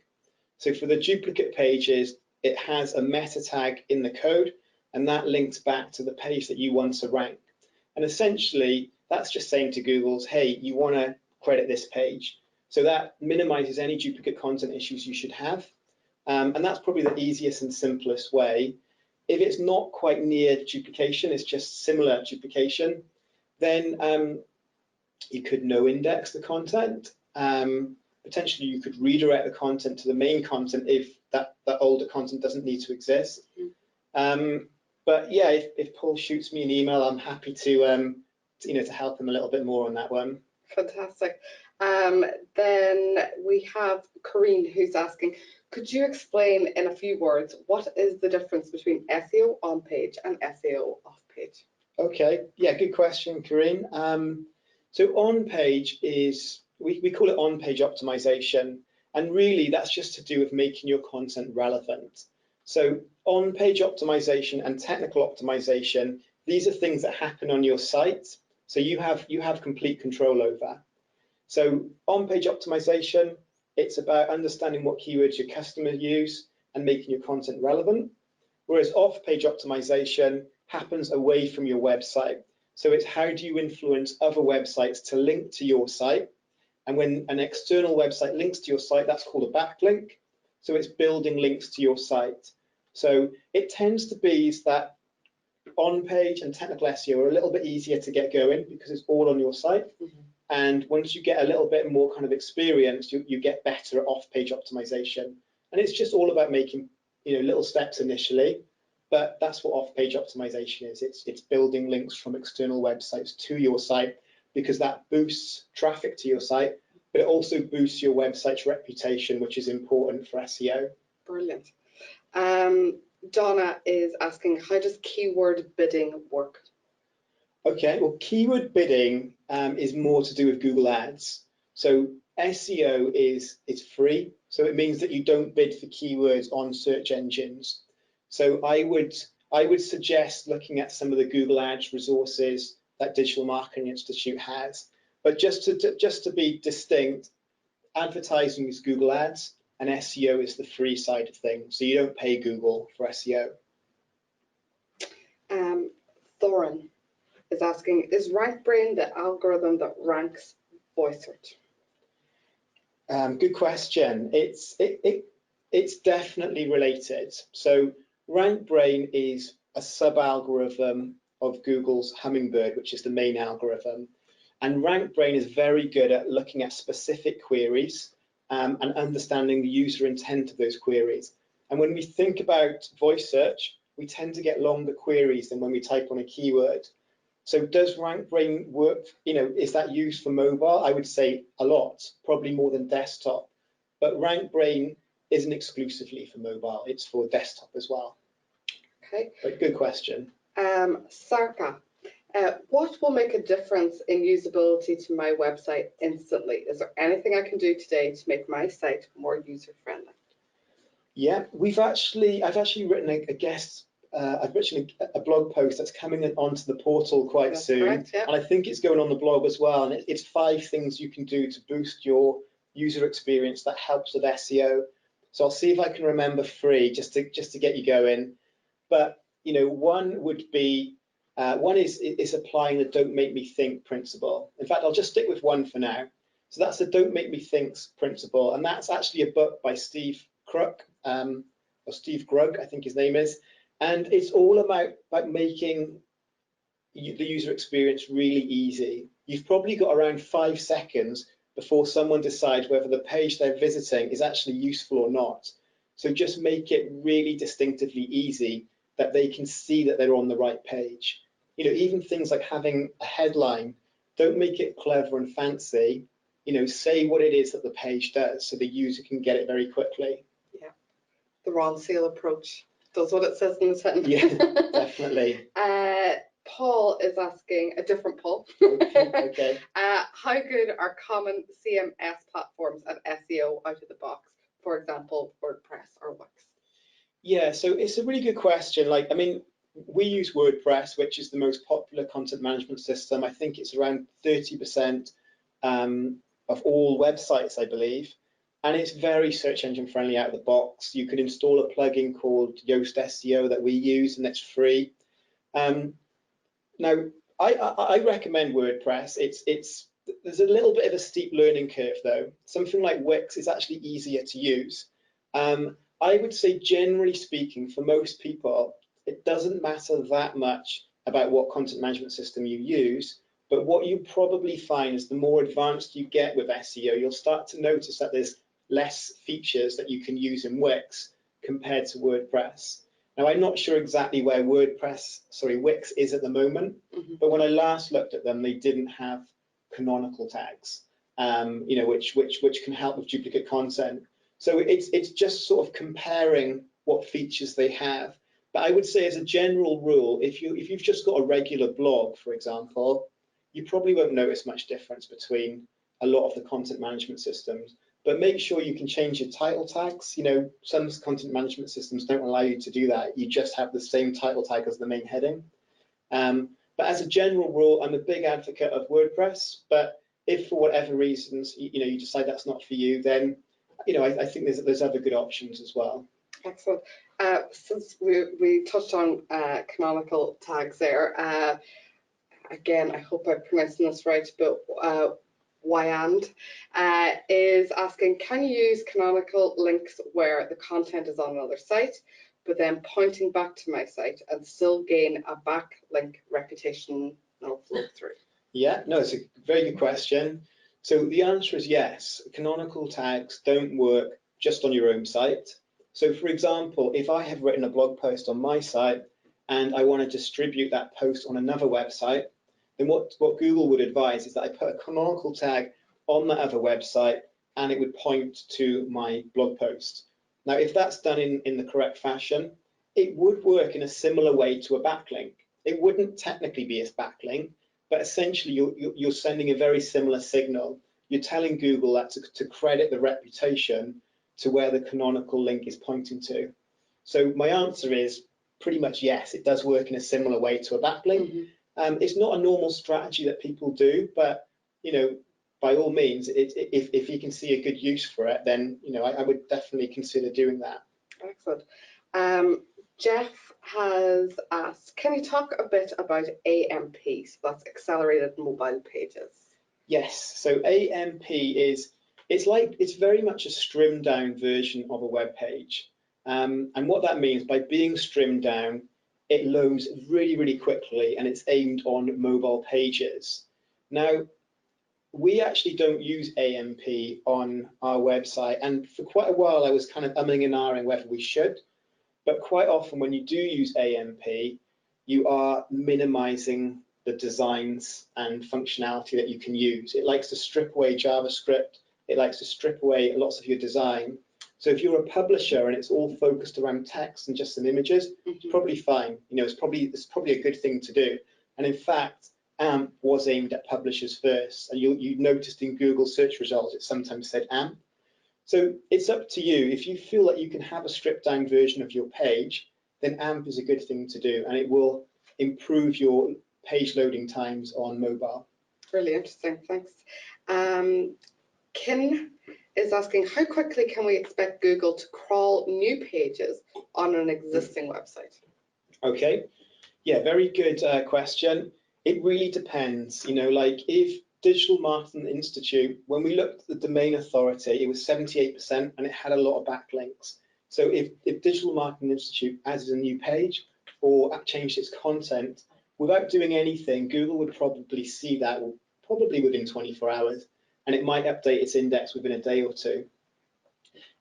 So for the duplicate pages, it has a meta tag in the code, and that links back to the page that you want to rank. And essentially, that's just saying to Google, hey, you want to credit this page. So that minimizes any duplicate content issues you should have. And that's probably the easiest and simplest way. If it's not quite near duplication, it's just similar duplication, then you could no index the content. Potentially you could redirect the content to the main content if that older content doesn't need to exist. But yeah, if Paul shoots me an email, I'm happy to to help him a little bit more on that one. Fantastic. Then we have Corinne who's asking, could you explain in a few words what is the difference between SEO on page and SEO off page? Okay, yeah, good question, Corinne. So on page is, we call it on page optimization, and really that's just to do with making your content relevant. So on page optimization and technical optimization, these are things that happen on your site, so you have complete control over. So on page optimization, it's about understanding what keywords your customers use and making your content relevant, whereas off page optimization happens away from your website. So it's how do you influence other websites to link to your site, and when an external website links to your site, that's called a backlink. So it's building links to your site. So it tends to be that on-page and technical SEO are a little bit easier to get going because it's all on your site. And once you get a little bit more kind of experience, you get better at off-page optimization. And it's just all about making little steps initially, but that's what off-page optimization is. It's building links from external websites to your site, because that boosts traffic to your site, but it also boosts your website's reputation, which is important for SEO. Brilliant. Donna is asking, how does keyword bidding work? Okay, well, keyword bidding is more to do with Google Ads. So SEO is free, so it means that you don't bid for keywords on search engines. So I would suggest looking at some of the Google Ads resources that Digital Marketing Institute has. But just to be distinct, advertising is Google Ads and SEO is the free side of things. So you don't pay Google for SEO. Thorin is asking, is RankBrain the algorithm that ranks voice search? Good question. It's definitely related. So RankBrain is a sub-algorithm of Google's Hummingbird, which is the main algorithm. And RankBrain is very good at looking at specific queries and understanding the user intent of those queries. And when we think about voice search, we tend to get longer queries than when we type on a keyword. So does RankBrain work? Is that used for mobile? I would say a lot, probably more than desktop. But RankBrain isn't exclusively for mobile, it's for desktop as well. Okay. But good question. Sarka, what will make a difference in usability to my website instantly? Is there anything I can do today to make my site more user-friendly? Yeah, I've actually written I've written a blog post that's coming onto the portal quite soon. Correct, yeah. And I think it's going on the blog as well. And it's 5 things you can do to boost your user experience that helps with SEO. So I'll see if I can remember 3 just to get you going. But one would be one is applying the "don't make me think" principle. In fact, I'll just stick with one for now. So that's the "don't make me think" principle, and that's actually a book by Steve Krug, or Steve Krug, I think his name is, and it's all about making the user experience really easy. You've probably got around 5 seconds before someone decides whether the page they're visiting is actually useful or not. So just make it really distinctively easy that they can see that they're on the right page. Even things like having a headline, don't make it clever and fancy. Say what it is that the page does so the user can get it very quickly. Yeah, the Ron Seal approach does what it says in the sentence. Yeah, definitely. Paul is asking, a different Paul. Okay. How good are common CMS platforms at SEO out of the box? For example, WordPress or Wix? Yeah, so it's a really good question. We use WordPress, which is the most popular content management system. I think it's around 30% of all websites, I believe. And it's very search engine friendly out of the box. You can install a plugin called Yoast SEO that we use, and it's free. Now, I recommend WordPress. There's a little bit of a steep learning curve though. Something like Wix is actually easier to use. I would say, generally speaking, for most people, it doesn't matter that much about what content management system you use, but what you probably find is the more advanced you get with SEO, you'll start to notice that there's less features that you can use in Wix compared to WordPress. Now, I'm not sure exactly where Wix is at the moment, but when I last looked at them, they didn't have canonical tags, which can help with duplicate content. So it's just sort of comparing what features they have. But I would say, as a general rule, if you've just got a regular blog, for example, you probably won't notice much difference between a lot of the content management systems. But make sure you can change your title tags. Some content management systems don't allow you to do that. You just have the same title tag as the main heading. But as a general rule, I'm a big advocate of WordPress. But if for whatever reasons you decide that's not for you, then I think there's other good options as well. Excellent. Since we touched on canonical tags there, again, I hope I'm pronouncing this right, but Wyand is asking, can you use canonical links where the content is on another site, but then pointing back to my site and still gain a backlink reputational flow through? Yeah, no, it's a very good question. So the answer is yes. Canonical tags don't work just on your own site. So for example, if I have written a blog post on my site and I want to distribute that post on another website, then what Google would advise is that I put a canonical tag on that other website and it would point to my blog post. Now, if that's done in the correct fashion, it would work in a similar way to a backlink. It wouldn't technically be a backlink, but essentially you're sending a very similar signal. You're telling Google that to credit the reputation to where the canonical link is pointing to. So my answer is pretty much yes, it does work in a similar way to a backlink. It's not a normal strategy that people do, but by all means, if you can see a good use for it, then I would definitely consider doing that. Excellent. Jeff has asked, can you talk a bit about AMP? So that's accelerated mobile pages. Yes. So AMP it's very much a trimmed down version of a web page, and what that means, by being trimmed down, it loads really, really quickly, and it's aimed on mobile pages. Now, we actually don't use AMP on our website, and for quite a while I was kind of umming and ahhing whether we should. But quite often when you do use AMP, you are minimizing the designs and functionality that you can use. It likes to strip away JavaScript. It likes to strip away lots of your design. So if you're a publisher and it's all focused around text and just some images, it's probably fine. It's probably a good thing to do. And in fact, AMP was aimed at publishers first. And you noticed in Google search results, it sometimes said AMP. So it's up to you. If you feel that you can have a stripped down version of your page, then AMP is a good thing to do, and it will improve your page loading times on mobile. Really interesting, thanks. Kin is asking, how quickly can we expect Google to crawl new pages on an existing website? Okay, yeah, very good question. It really depends. Like if Digital Marketing Institute, when we looked at the domain authority, it was 78% and it had a lot of backlinks. So if Digital Marketing Institute added a new page or changed its content, without doing anything, Google would probably see that probably within 24 hours, and it might update its index within a day or two.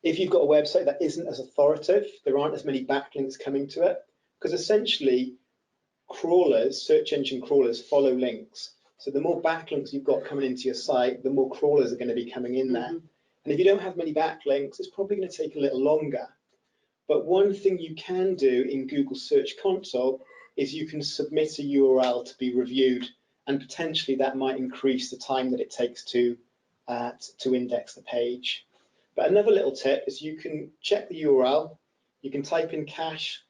If you've got a website that isn't as authoritative, there aren't as many backlinks coming to it, because essentially crawlers, search engine crawlers, follow links. So the more backlinks you've got coming into your site, the more crawlers are going to be coming in there. And if you don't have many backlinks, it's probably going to take a little longer. But one thing you can do in Google Search Console is you can submit a URL to be reviewed, and potentially that might increase the time that it takes to index the page. But another little tip is you can check the URL, you can type in cache,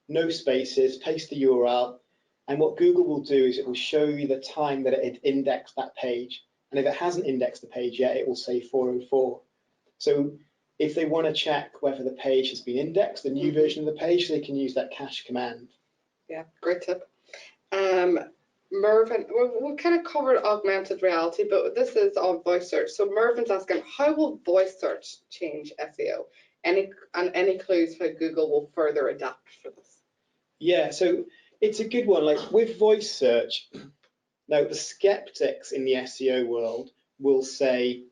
no spaces, paste the URL, and what Google will do is it will show you the time that it indexed that page. And if it hasn't indexed the page yet, it will say 404. So if they want to check whether the page has been indexed, the new version of the page, they can use that cache command. Yeah, great tip. Mervyn, we kind of covered augmented reality, but this is on voice search. So Mervyn's asking, how will voice search change SEO? Any clues how Google will further adapt for this? Yeah, so it's a good one. Like with voice search, now the skeptics in the SEO world will say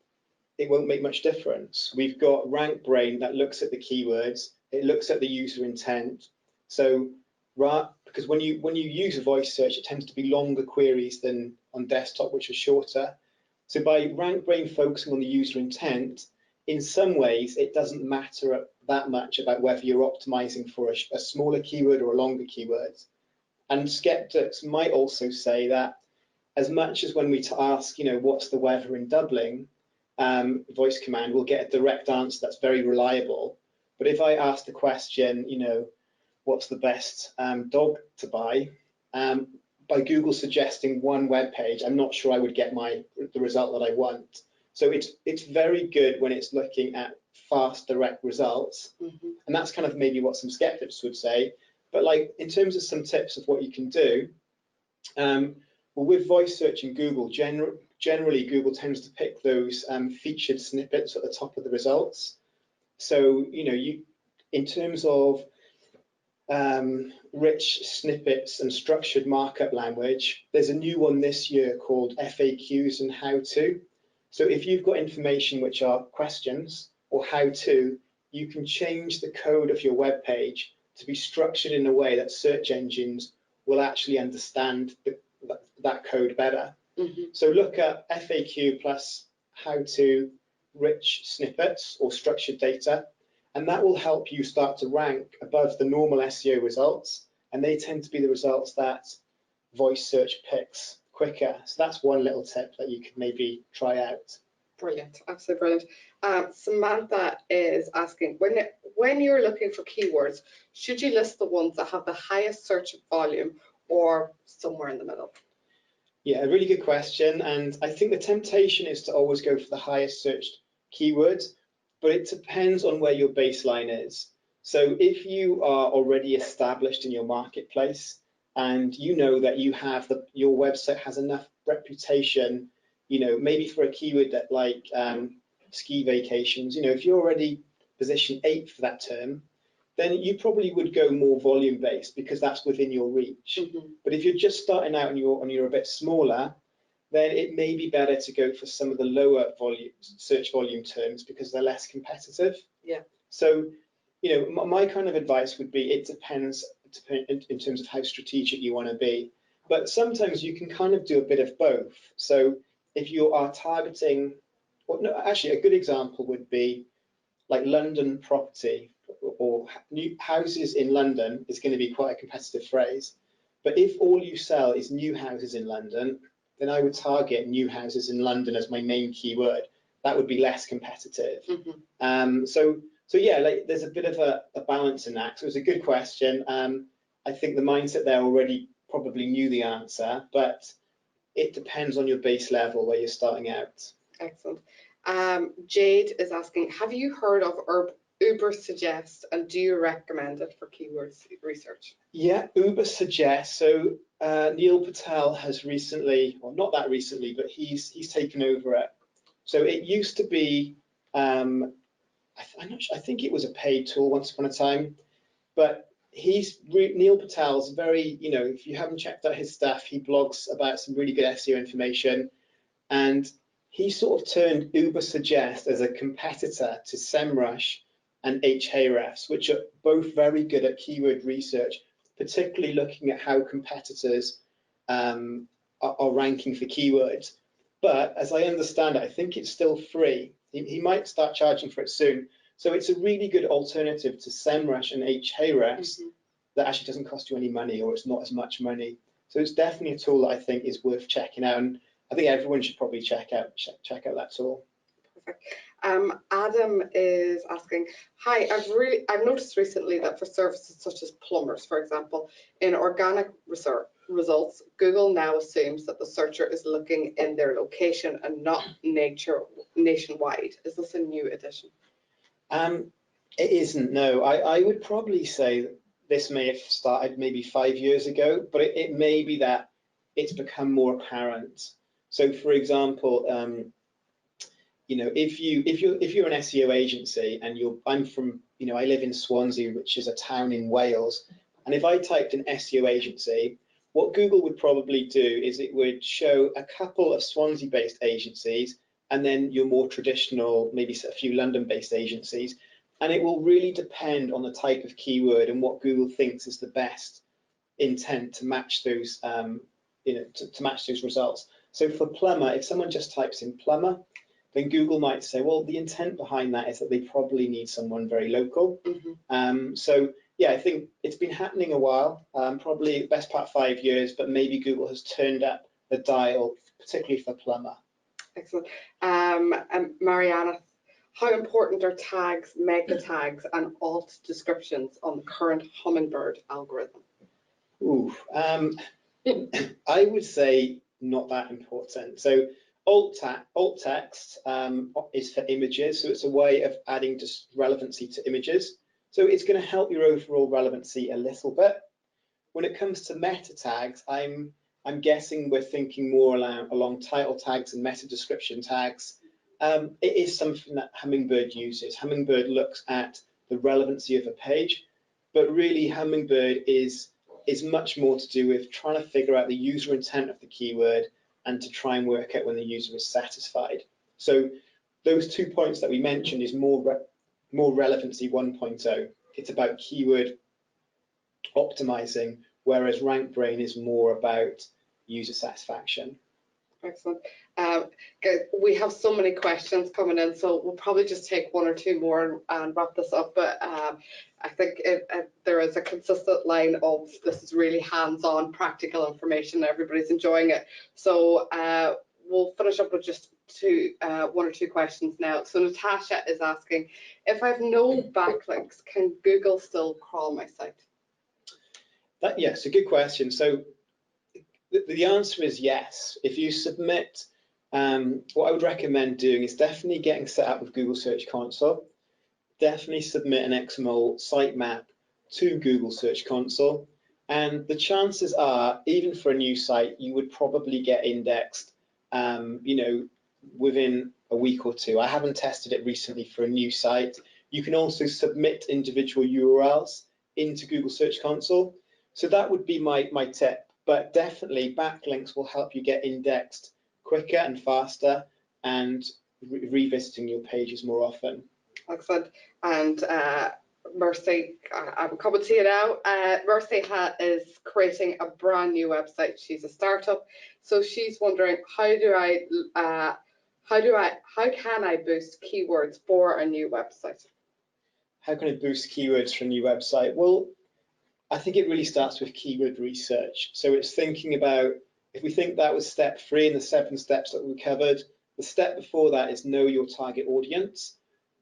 it won't make much difference. We've got RankBrain that looks at the keywords, it looks at the user intent. So because when you use a voice search, it tends to be longer queries than on desktop, which are shorter. So by RankBrain focusing on the user intent, in some ways it doesn't matter that much about whether you're optimizing for a smaller keyword or a longer keyword. And skeptics might also say that as much as when we ask, what's the weather in Dublin, voice command, we'll get a direct answer that's very reliable. But if I ask the question, what's the best dog to buy, by Google suggesting one web page, I'm not sure I would get the result that I want. So it's very good when it's looking at fast, direct results, and that's kind of maybe what some skeptics would say. But like in terms of some tips of what you can do, well, with voice search in Google, generally Google tends to pick those featured snippets at the top of the results. So in terms of rich snippets and structured markup language, there's a new one this year called FAQs and how-to. So if you've got information which are questions or how-to, you can change the code of your web page to be structured in a way that search engines will actually understand that code better. So look at FAQ plus how-to rich snippets or structured data, and that will help you start to rank above the normal SEO results, and they tend to be the results that voice search picks quicker. So that's one little tip that you could maybe try out. Brilliant, absolutely brilliant. Samantha is asking, when you're looking for keywords, should you list the ones that have the highest search volume or somewhere in the middle? Yeah, a really good question. And I think the temptation is to always go for the highest searched keywords, but it depends on where your baseline is. So if you are already established in your marketplace and you know that your website has enough reputation, maybe for a keyword that like ski vacations, if you're already position 8 for that term, then you probably would go more volume based because that's within your reach. But if you're just starting out and you're a bit smaller, then it may be better to go for some of the lower search volume terms because they're less competitive. Yeah. So, my kind of advice would be it depends in terms of how strategic you want to be. But sometimes you can kind of do a bit of both. So if you are targeting, actually a good example would be like London property or new houses in London is going to be quite a competitive phrase. But if all you sell is new houses in London, then I would target new houses in London as my main keyword. That would be less competitive. So yeah, like there's a bit of a balance in that. So it's a good question. I think the mindset there already probably knew the answer, but it depends on your base level where you're starting out. Excellent. Jade is asking, have you heard of Uber Suggest, and do you recommend it for keywords research? Yeah, Uber Suggest. So Neil Patel has recently, well, not that recently, but he's taken over it. So it used to be, I think it was a paid tool once upon a time, but Neil Patel's very, if you haven't checked out his stuff, he blogs about some really good SEO information, and he sort of turned Uber Suggest as a competitor to SEMrush and Ahrefs, which are both very good at keyword research, particularly looking at how competitors are ranking for keywords. But as I understand it, I think it's still free. He might start charging for it soon. So it's a really good alternative to SEMrush and Ahrefs that actually doesn't cost you any money, or it's not as much money. So it's definitely a tool that I think is worth checking out, and I think everyone should probably check out that tool. Perfect. Adam is asking, hi, I've noticed recently that for services such as plumbers, for example, in organic results, Google now assumes that the searcher is looking in their location and not nationwide. Is this a new addition? It isn't, no. I would probably say that this may have started maybe 5 years ago, but it may be that it's become more apparent. So for example, if you're an SEO agency and I'm from, I live in Swansea, which is a town in Wales, and if I typed in SEO agency, what Google would probably do is it would show a couple of Swansea-based agencies and then your more traditional, maybe a few London-based agencies. And it will really depend on the type of keyword and what Google thinks is the best intent to match those, to match those results. So for plumber, if someone just types in plumber, then Google might say, well, the intent behind that is that they probably need someone very local. So yeah, I think it's been happening a while, probably best part 5 years, but maybe Google has turned up the dial, particularly for plumber. Excellent. And Mariana, how important are tags, mega tags, and alt descriptions on the current Hummingbird algorithm? Ooh, I would say not that important. So alt text is for images, so it's a way of adding just relevancy to images. So it's going to help your overall relevancy a little bit. When it comes to meta tags, I'm guessing we're thinking more along title tags and meta description tags. It is something that Hummingbird uses. Hummingbird looks at the relevancy of a page, but really Hummingbird is much more to do with trying to figure out the user intent of the keyword and to try and work out when the user is satisfied. So those 2 points that we mentioned is more relevancy 1.0. It's about keyword optimizing, whereas RankBrain is more about user satisfaction. Excellent. Guys, we have so many questions coming in, so we'll probably just take 1 or 2 more and wrap this up. But I think there is a consistent line of this is really hands-on, practical information. Everybody's enjoying it. So we'll finish up with just 1 or 2 questions now. So Natasha is asking, if I have no backlinks, can Google still crawl my site? Yes, a good question. So the answer is yes. If you submit, what I would recommend doing is definitely getting set up with Google Search Console. Definitely submit an XML sitemap to Google Search Console. And the chances are, even for a new site, you would probably get indexed, within a week or 2. I haven't tested it recently for a new site. You can also submit individual URLs into Google Search Console. So that would be my tip. But definitely backlinks will help you get indexed quicker and faster and revisiting your pages more often. Excellent. And Mercy, I'm coming to you now. Mercy is creating a brand new website. She's a startup, so she's wondering how can I boost keywords for a new website? How can I boost keywords for a new website? Well, I think it really starts with keyword research. So it's thinking about, if we think that was step 3 in the 7 steps that we covered, the step before that is know your target audience.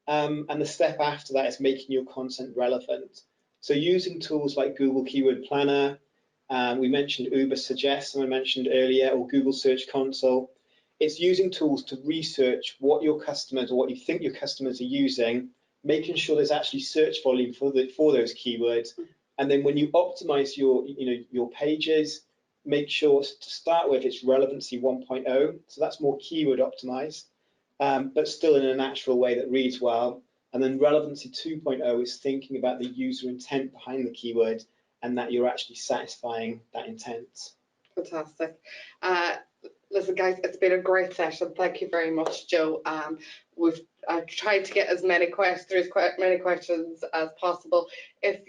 And the step after that is making your content relevant. So using tools like Google Keyword Planner, we mentioned Uber Suggest, and I mentioned earlier, or Google Search Console. It's using tools to research what your customers or what you think your customers are using, making sure there's actually search volume for those keywords. And then when you optimize your pages, make sure to start with it's relevancy 1.0. So that's more keyword optimized, but still in a natural way that reads well. And then relevancy 2.0 is thinking about the user intent behind the keyword and that you're actually satisfying that intent. Fantastic. Listen, guys, it's been a great session. Thank you very much, Joe. We've tried to get as many questions as possible. If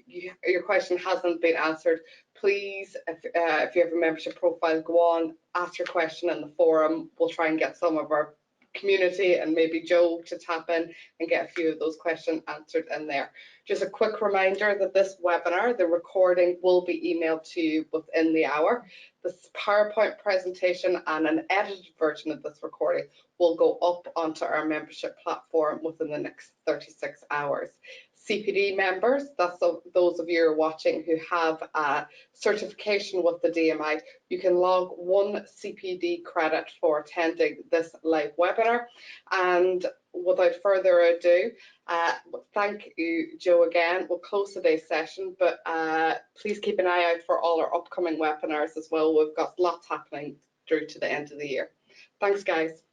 your question hasn't been answered, please, if you have a membership profile, go on, ask your question in the forum. We'll try and get some of our community and maybe Joe to tap in and get a few of those questions answered in there. Just a quick reminder that this webinar, the recording, will be emailed to you within the hour. This PowerPoint presentation and an edited version of this recording will go up onto our membership platform within the next 36 hours. CPD members, that's those of you who are watching who have a certification with the DMI, you can log 1 CPD credit for attending this live webinar. And without further ado, thank you, Joe, again. We'll close today's session, but please keep an eye out for all our upcoming webinars as well. We've got lots happening through to the end of the year. Thanks, guys.